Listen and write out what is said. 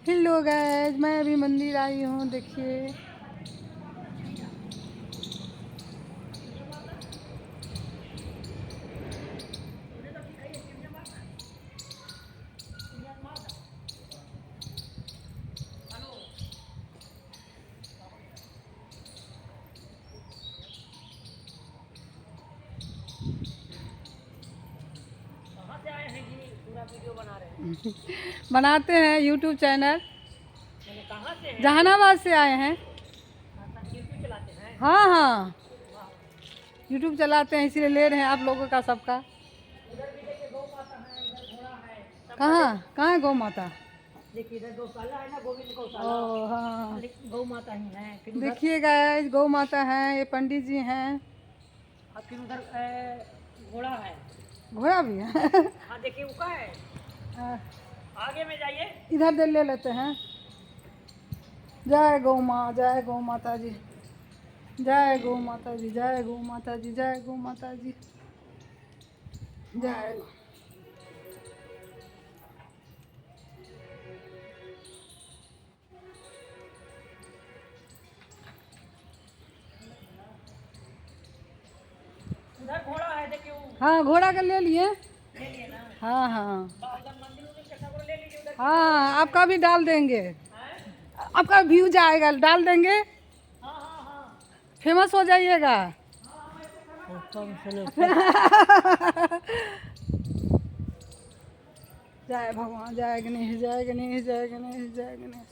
Hello guys, मैं अभी मंदिर आई हूँ। देखिए वीडियो बना रहे हैं। बनाते हैं यूट्यूब चैनल। कहाँ से हैं? जहानाबाद से आए हैं। यूट्यूब चलाते हैं। हाँ हाँ, यूट्यूब चलाते हैं, इसीलिए ले रहे हैं आप लोगों का सबका। उधर भी देखिए गौ माता है, उधर घोड़ा है। कहाँ कहाँ है गौ माता? देखिए इधर गौशाला है ना, गोविंद गौशाला। ओ हाँ, गौ माता ही है। फिर उधर देखिए गाइस, गौ माता है, ये पंडित जी हैं। और फिर उधर घोड़ा है। घोड़ा भी है। हाँ देखिए उका है। आगे में जाइए। इधर दे ले लेते हैं। जय गौ माँ, जय गौ माता जी, जय गौ माता जी, जय गौ माता जी, जय गौ माता जी, जय। उधर घोड़ा है देखिए। हाँ, घोड़ा का ले लिए। ले लिए ना। हाँ हाँ उधर मंदिर उधर कैसा को ले लीजिए उधर। हाँ, आपका भी डाल देंगे, हैं? आपका व्यू जाएगा, डाल देंगे, हाँ हाँ हाँ। फेमस हो जाइएगा। जय भगवान, जय गणेश, जय गणेश, जय गणेश, जय गणेश।